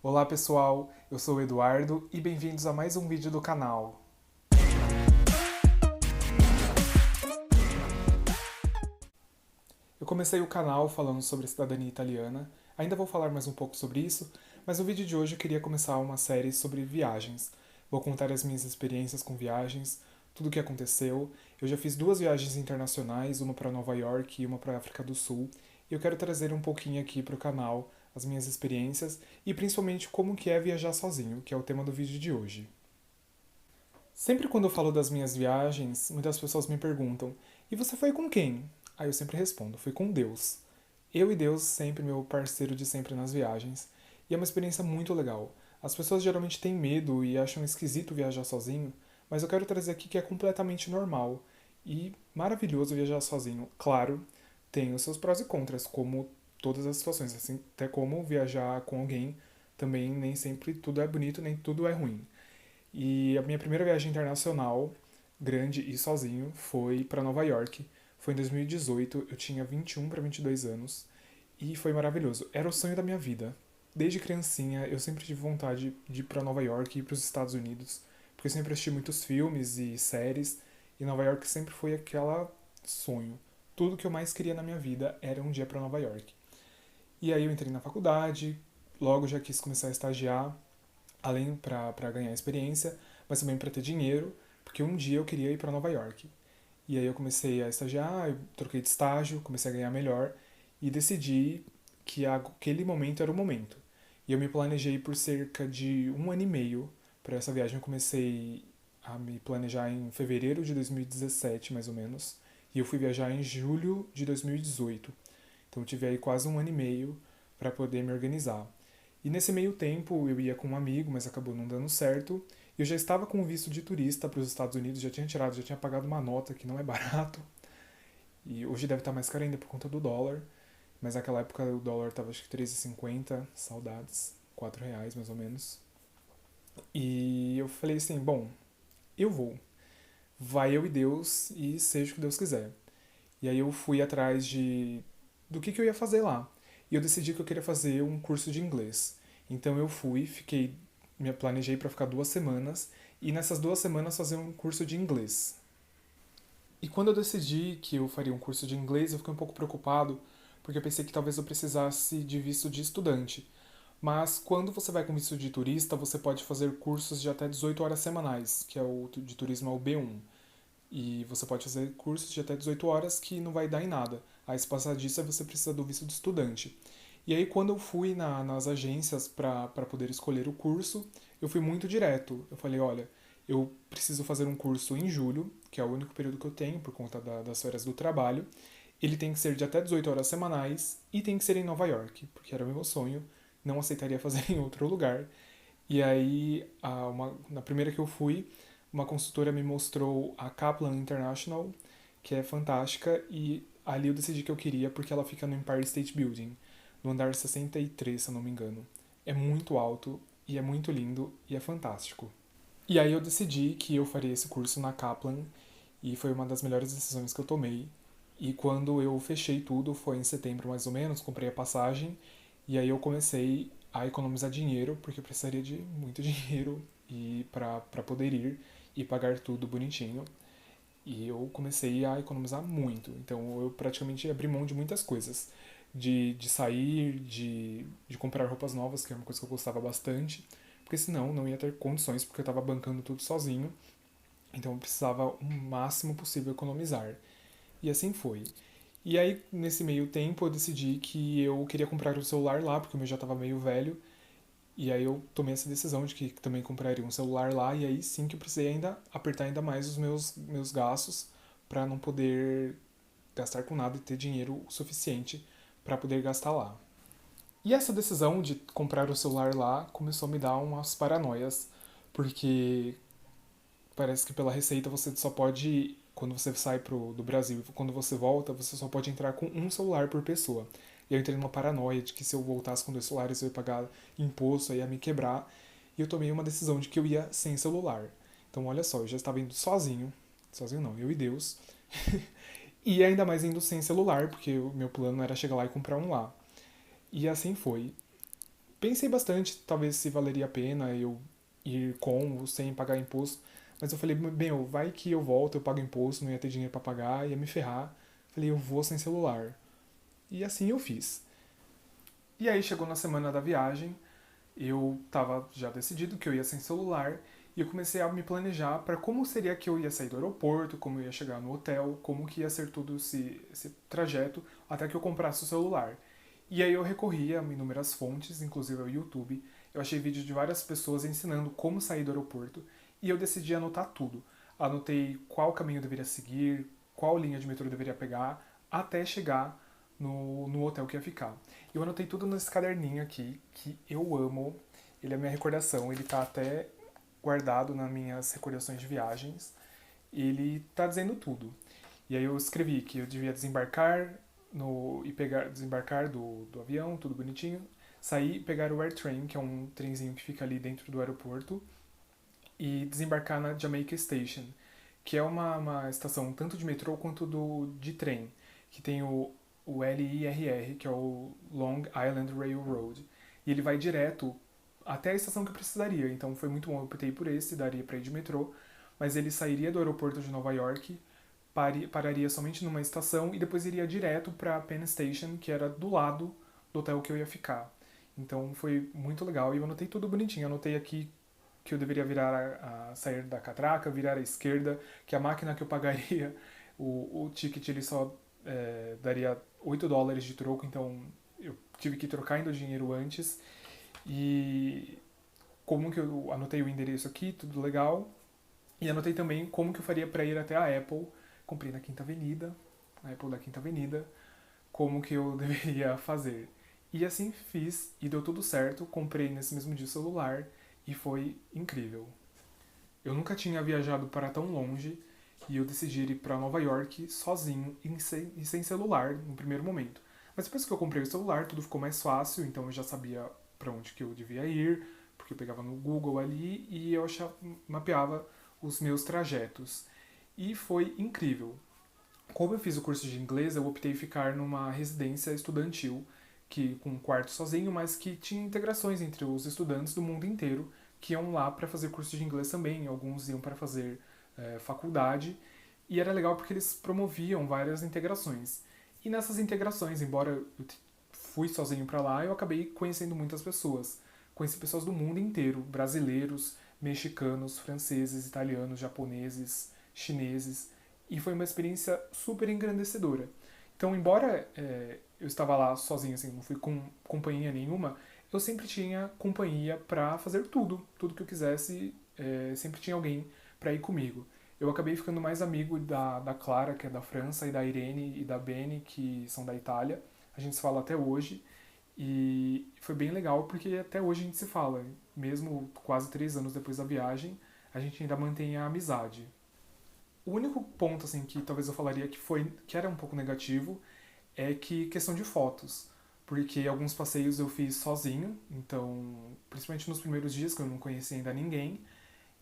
Olá pessoal, eu sou o Eduardo e bem-vindos a mais um vídeo do canal. Eu comecei o canal falando sobre a cidadania italiana, ainda vou falar mais um pouco sobre isso, mas no vídeo de hoje eu queria começar uma série sobre viagens. Vou contar as minhas experiências com viagens, tudo o que aconteceu. Eu já fiz 2 viagens internacionais, uma para Nova York e uma para a África do Sul, e eu quero trazer um pouquinho aqui para o canal as minhas experiências e principalmente como que é viajar sozinho, que é o tema do vídeo de hoje. Sempre quando eu falo das minhas viagens, muitas pessoas me perguntam: e você foi com quem? Aí eu sempre respondo: fui com Deus. Eu e Deus sempre meu parceiro de sempre nas viagens. E é uma experiência muito legal. As pessoas geralmente têm medo e acham esquisito viajar sozinho, mas eu quero trazer aqui que é completamente normal e maravilhoso viajar sozinho. Claro, tem os seus prós e contras, como todas as situações, assim, até como viajar com alguém, também nem sempre tudo é bonito, nem tudo é ruim. E a minha primeira viagem internacional, grande e sozinho, foi para Nova York. Foi em 2018, eu tinha 21 para 22 anos e foi maravilhoso. Era o sonho da minha vida. Desde criancinha, eu sempre tive vontade de ir para Nova York e ir para os Estados Unidos, porque eu sempre assisti muitos filmes e séries e Nova York sempre foi aquela sonho. Tudo que eu mais queria na minha vida era um dia para Nova York. E aí eu entrei na faculdade, logo já quis começar a estagiar, além para ganhar experiência, mas também para ter dinheiro, porque um dia eu queria ir para Nova York. E aí eu comecei a estagiar, eu troquei de estágio, comecei a ganhar melhor e decidi que aquele momento era o momento. E eu me planejei por cerca de 1 ano e meio para essa viagem. Eu comecei a me planejar em fevereiro de 2017, mais ou menos, e eu fui viajar em julho de 2018. Então eu tive aí quase 1 ano e meio para poder me organizar. E nesse meio tempo eu ia com um amigo, mas acabou não dando certo. Eu já estava com o visto de turista para os Estados Unidos, já tinha tirado, já tinha pagado uma nota que não é barato. E hoje deve estar mais caro ainda por conta do dólar. Mas naquela época o dólar estava acho que 3,50, saudades, R$ 4 mais ou menos. E eu falei assim, bom, eu vou. Vai eu e Deus e seja o que Deus quiser. E aí eu fui atrás do que eu ia fazer lá. E eu decidi que eu queria fazer um curso de inglês. Então eu fui, me planejei para ficar 2 semanas e nessas 2 semanas fazer um curso de inglês. E quando eu decidi que eu faria um curso de inglês, eu fiquei um pouco preocupado, porque eu pensei que talvez eu precisasse de visto de estudante. Mas quando você vai com visto de turista, você pode fazer cursos de até 18 horas semanais, que é o de turismo é o B1. E você pode fazer cursos de até 18 horas que não vai dar em nada. Aí, se passar disso, você precisa do visto de estudante. E aí, quando eu fui nas agências para poder escolher o curso, eu fui muito direto. Eu falei: olha, eu preciso fazer um curso em julho, que é o único período que eu tenho por conta das férias do trabalho. Ele tem que ser de até 18 horas semanais e tem que ser em Nova York, porque era o meu sonho. Não aceitaria fazer em outro lugar. E aí, na primeira que eu fui, uma consultora me mostrou a Kaplan International, que é fantástica, e ali eu decidi que eu queria porque ela fica no Empire State Building, no andar 63, se eu não me engano. É muito alto, e é muito lindo, e é fantástico. E aí eu decidi que eu faria esse curso na Kaplan, e foi uma das melhores decisões que eu tomei. E quando eu fechei tudo, foi em setembro mais ou menos, comprei a passagem, e aí eu comecei a economizar dinheiro, porque eu precisaria de muito dinheiro e para poder ir e pagar tudo bonitinho. E eu comecei a economizar muito. Então eu praticamente abri mão de muitas coisas. De sair, de comprar roupas novas, que é uma coisa que eu gostava bastante. Porque senão não ia ter condições, porque eu estava bancando tudo sozinho. Então eu precisava o máximo possível economizar. E assim foi. E aí, nesse meio tempo, eu decidi que eu queria comprar o celular lá, porque o meu já estava meio velho. E aí eu tomei essa decisão de que também compraria um celular lá, e aí sim que eu precisei ainda apertar ainda mais os meus gastos para não poder gastar com nada e ter dinheiro o suficiente para poder gastar lá. E essa decisão de comprar o celular lá começou a me dar umas paranoias, porque parece que pela receita você só pode, quando você sai do Brasil e quando você volta, você só pode entrar com um celular por pessoa. E eu entrei numa paranoia de que se eu voltasse com 2 celulares eu ia pagar imposto, aí ia me quebrar. E eu tomei uma decisão de que eu ia sem celular. Então olha só, eu já estava indo sozinho não, eu e Deus. E ainda mais indo sem celular, porque o meu plano era chegar lá e comprar um lá. E assim foi. pensei bastante, talvez se valeria a pena eu ir com ou sem pagar imposto. Mas eu falei, bem, vai que eu volto, eu pago imposto, não ia ter dinheiro pra pagar, ia me ferrar. Falei, eu vou sem celular. E assim eu fiz. E aí chegou na semana da viagem, eu tava já decidido que eu ia sem celular e eu comecei a me planejar para como seria que eu ia sair do aeroporto, como eu ia chegar no hotel, como que ia ser todo esse trajeto até que eu comprasse o celular. E aí eu recorri a inúmeras fontes, inclusive ao YouTube. Eu achei vídeos de várias pessoas ensinando como sair do aeroporto e eu decidi anotar tudo. Anotei qual caminho eu deveria seguir, qual linha de metrô eu deveria pegar, até chegar no hotel que ia ficar. Eu anotei tudo nesse caderninho aqui, que eu amo. Ele é a minha recordação, ele tá até guardado nas minhas recordações de viagens. Ele tá dizendo tudo. E aí eu escrevi que eu devia desembarcar e pegar desembarcar do avião, tudo bonitinho, sair e pegar o AirTrain, que é um trenzinho que fica ali dentro do aeroporto, e desembarcar na Jamaica Station, que é uma estação tanto de metrô quanto de trem, que tem o LIRR, que é o Long Island Railroad. E ele vai direto até a estação que eu precisaria. Então foi muito bom, eu optei por esse, daria para ir de metrô, mas ele sairia do aeroporto de Nova York, pararia somente numa estação e depois iria direto para Penn Station, que era do lado do hotel que eu ia ficar. Então foi muito legal e eu anotei tudo bonitinho. Anotei aqui que eu deveria virar sair da catraca, virar à esquerda, que a máquina que eu pagaria o ticket ele só daria $8 de troco, então eu tive que trocar ainda o dinheiro antes. E como que eu anotei o endereço aqui, tudo legal. E anotei também como que eu faria para ir até a Apple. Comprei na Quinta Avenida, na Apple da Quinta Avenida, como que eu deveria fazer. E assim fiz e deu tudo certo. Comprei nesse mesmo dia o celular e foi incrível. Eu nunca tinha viajado para tão longe e eu decidi ir para Nova York sozinho e sem celular no primeiro momento. Mas depois que eu comprei o celular, tudo ficou mais fácil, então eu já sabia para onde que eu devia ir, porque eu pegava no Google ali e eu mapeava os meus trajetos. E foi incrível. Como eu fiz o curso de inglês, eu optei em ficar numa residência estudantil, que com um quarto sozinho, mas que tinha integrações entre os estudantes do mundo inteiro que iam lá para fazer curso de inglês também. Alguns iam para fazer faculdade. E era legal porque eles promoviam várias integrações. E nessas integrações, embora eu fui sozinho para lá, eu acabei conhecendo muitas pessoas. Conheci pessoas do mundo inteiro, brasileiros, mexicanos, franceses, italianos, japoneses, chineses, e foi uma experiência super engrandecedora. Então, embora eu estava lá sozinho, assim, não fui com companhia nenhuma, eu sempre tinha companhia para fazer tudo que eu quisesse, sempre tinha alguém para ir comigo. Eu acabei ficando mais amigo da Clara, que é da França, e da Irene e da Beni, que são da Itália. A gente se fala até hoje. E foi bem legal porque até hoje a gente se fala. Mesmo quase 3 anos depois da viagem, a gente ainda mantém a amizade. O único ponto assim que talvez eu falaria que era um pouco negativo é que questão de fotos, porque alguns passeios eu fiz sozinho, então principalmente nos primeiros dias que eu não conhecia ainda ninguém,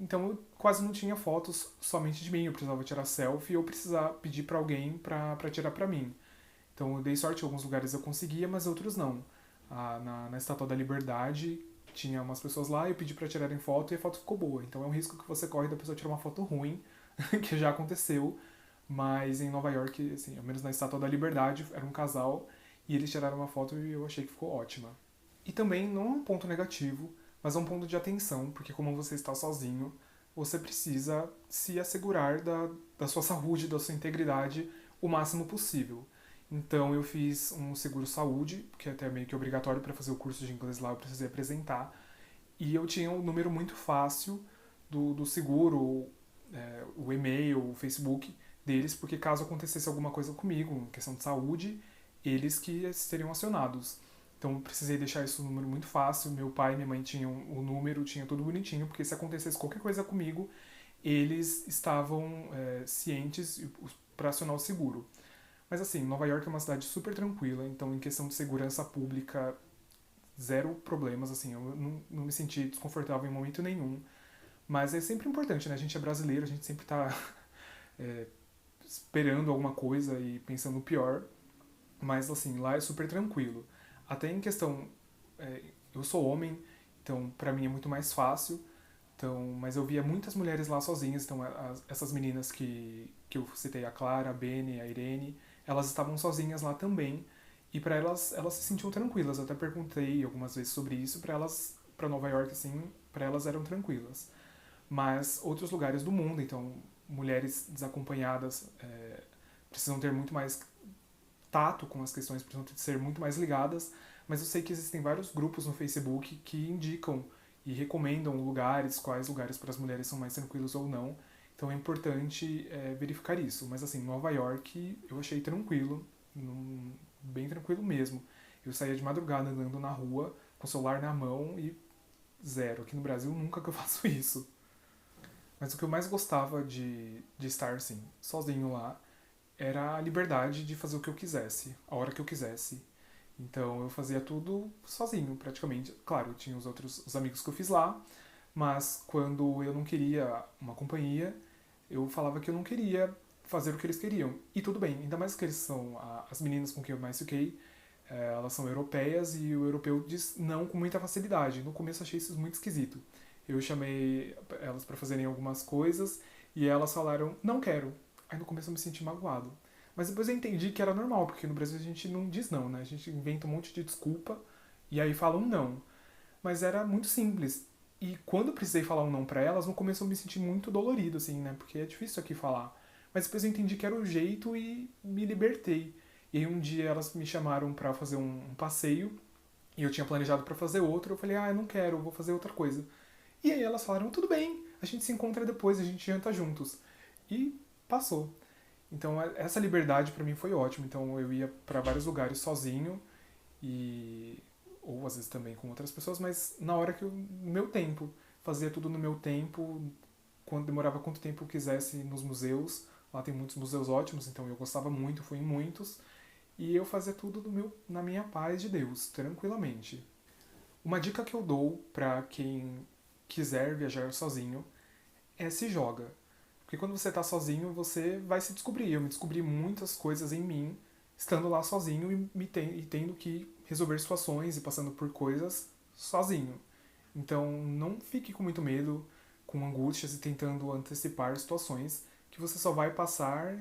então eu quase não tinha fotos somente de mim, eu precisava tirar selfie ou precisar pedir para alguém para tirar para mim. Então eu dei sorte, em alguns lugares eu conseguia, mas outros não. Na Estátua da Liberdade tinha umas pessoas lá, eu pedi para tirarem foto e a foto ficou boa. Então é um risco que você corre da pessoa tirar uma foto ruim, que já aconteceu, mas em Nova York, assim, ao menos na Estátua da Liberdade, era um casal e eles tiraram uma foto e eu achei que ficou ótima. E também não é um ponto negativo, mas é um ponto de atenção, porque como você está sozinho, você precisa se assegurar da sua saúde, da sua integridade o máximo possível. Então eu fiz um seguro saúde, que é até meio que obrigatório para fazer o curso de inglês lá, eu precisei apresentar. E eu tinha um número muito fácil do seguro, o e-mail, o Facebook deles, porque caso acontecesse alguma coisa comigo, em questão de saúde, eles que seriam acionados. Então eu precisei deixar esse número muito fácil. Meu pai e minha mãe tinham o número, tinha tudo bonitinho, porque se acontecesse qualquer coisa comigo, eles estavam cientes para acionar o seguro. Mas assim, Nova York é uma cidade super tranquila, então em questão de segurança pública, zero problemas, assim, eu não me senti desconfortável em momento nenhum. Mas é sempre importante, né? A gente é brasileiro, a gente sempre tá é, esperando alguma coisa e pensando no pior. Mas assim, lá é super tranquilo. Até em questão, eu sou homem, então pra mim é muito mais fácil. Então, mas eu via muitas mulheres lá sozinhas, então essas meninas que eu citei, a Clara, a Bene, a Irene, elas estavam sozinhas lá também. E para elas se sentiam tranquilas. Eu até perguntei algumas vezes sobre isso para elas, para Nova York, assim, para elas eram tranquilas. Mas outros lugares do mundo, então mulheres desacompanhadas precisam ter muito mais tato com as questões, precisam ser muito mais ligadas. Mas eu sei que existem vários grupos no Facebook que indicam e recomendam lugares, quais lugares para as mulheres são mais tranquilos ou não. Então é importante verificar isso. Mas assim, Nova York eu achei tranquilo, bem tranquilo mesmo. Eu saía de madrugada andando na rua, com o celular na mão e zero. Aqui no Brasil nunca que eu faço isso. Mas o que eu mais gostava de estar assim, sozinho lá, era a liberdade de fazer o que eu quisesse, a hora que eu quisesse. Então eu fazia tudo sozinho, praticamente. Claro, tinha os amigos que eu fiz lá, mas quando eu não queria uma companhia, eu falava que eu não queria fazer o que eles queriam. E tudo bem, ainda mais que eles são as meninas com quem eu mais fiquei, elas são europeias e o europeu diz não com muita facilidade. No começo eu achei isso muito esquisito. Eu chamei elas para fazerem algumas coisas e elas falaram não quero. Aí no começo eu me senti magoado. Mas depois eu entendi que era normal, porque no Brasil a gente não diz não, né? A gente inventa um monte de desculpa e aí fala um não. Mas era muito simples. E quando eu precisei falar um não pra elas, no começo eu me senti muito dolorido, assim, né? Porque é difícil aqui falar. Mas depois eu entendi que era o jeito e me libertei. E aí um dia elas me chamaram pra fazer um passeio e eu tinha planejado pra fazer outro. Eu falei, eu não quero, eu vou fazer outra coisa. E aí elas falaram, tudo bem, a gente se encontra depois, a gente janta juntos. E passou. Então essa liberdade pra mim foi ótima. Então eu ia pra vários lugares sozinho e ou às vezes também com outras pessoas, mas na hora que no meu tempo, fazia tudo no meu tempo, quando demorava quanto tempo eu quisesse nos museus. Lá tem muitos museus ótimos, então eu gostava muito, fui em muitos, e eu fazia tudo na minha paz de Deus, tranquilamente. Uma dica que eu dou pra quem quiser viajar sozinho é se joga. Porque quando você tá sozinho, você vai se descobrir. Eu me descobri muitas coisas em mim estando lá sozinho e tendo que resolver situações e passando por coisas sozinho. Então não fique com muito medo, com angústias e tentando antecipar situações que você só vai passar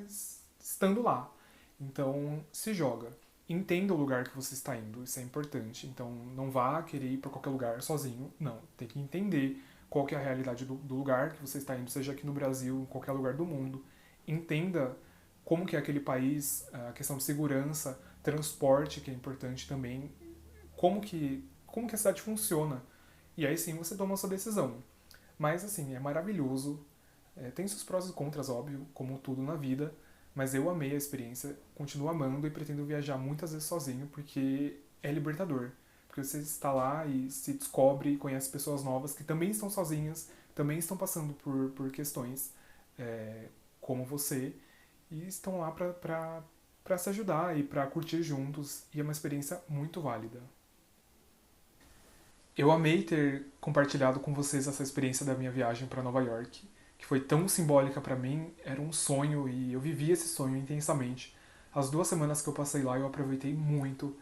estando lá. Então se joga. Entenda o lugar que você está indo, isso é importante. Então não vá querer ir para qualquer lugar sozinho, não. Tem que entender qual que é a realidade do lugar que você está indo, seja aqui no Brasil, em qualquer lugar do mundo. Entenda como que é aquele país, a questão de segurança, transporte, que é importante também, como que a cidade funciona. E aí sim você toma a sua decisão. Mas assim, é maravilhoso. Tem seus prós e contras, óbvio, como tudo na vida, mas eu amei a experiência, continuo amando e pretendo viajar muitas vezes sozinho, porque é libertador. Porque você está lá e se descobre e conhece pessoas novas que também estão sozinhas, também estão passando por questões como você, e estão lá para se ajudar e para curtir juntos, e é uma experiência muito válida. Eu amei ter compartilhado com vocês essa experiência da minha viagem para Nova York, que foi tão simbólica para mim, era um sonho e eu vivi esse sonho intensamente. As 2 semanas que eu passei lá eu aproveitei muito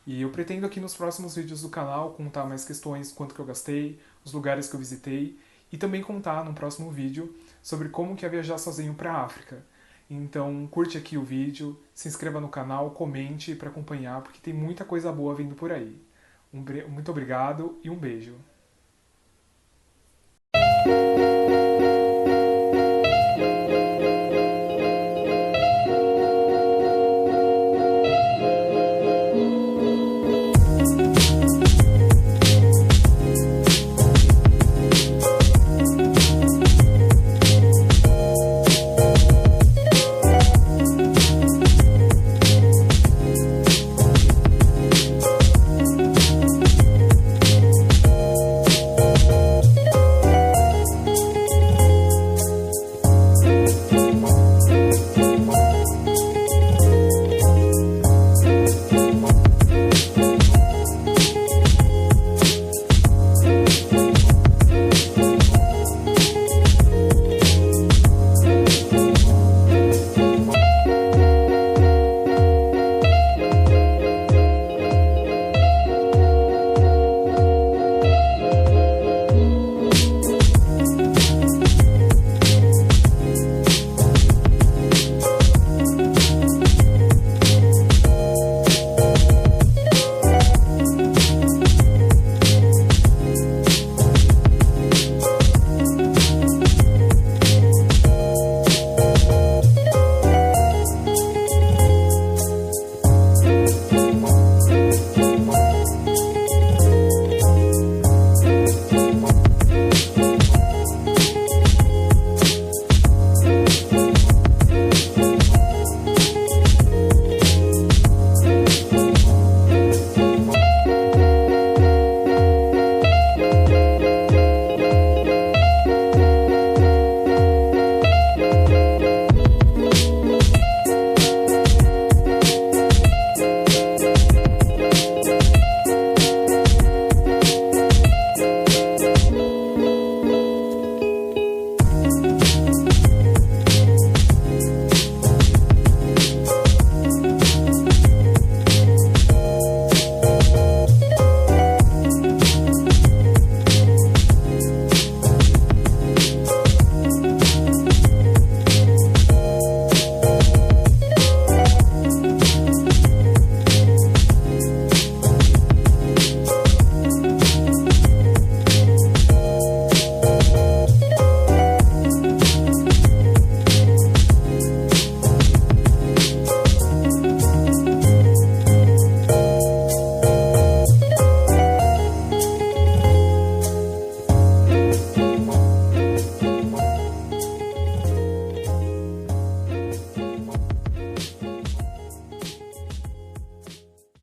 e eu pretendo aqui nos próximos vídeos do canal contar mais questões, quanto que eu gastei, os lugares que eu visitei e também contar no próximo vídeo sobre como que é viajar sozinho para a África. Então curte aqui o vídeo, se inscreva no canal, comente para acompanhar porque tem muita coisa boa vindo por aí. Muito obrigado e um beijo.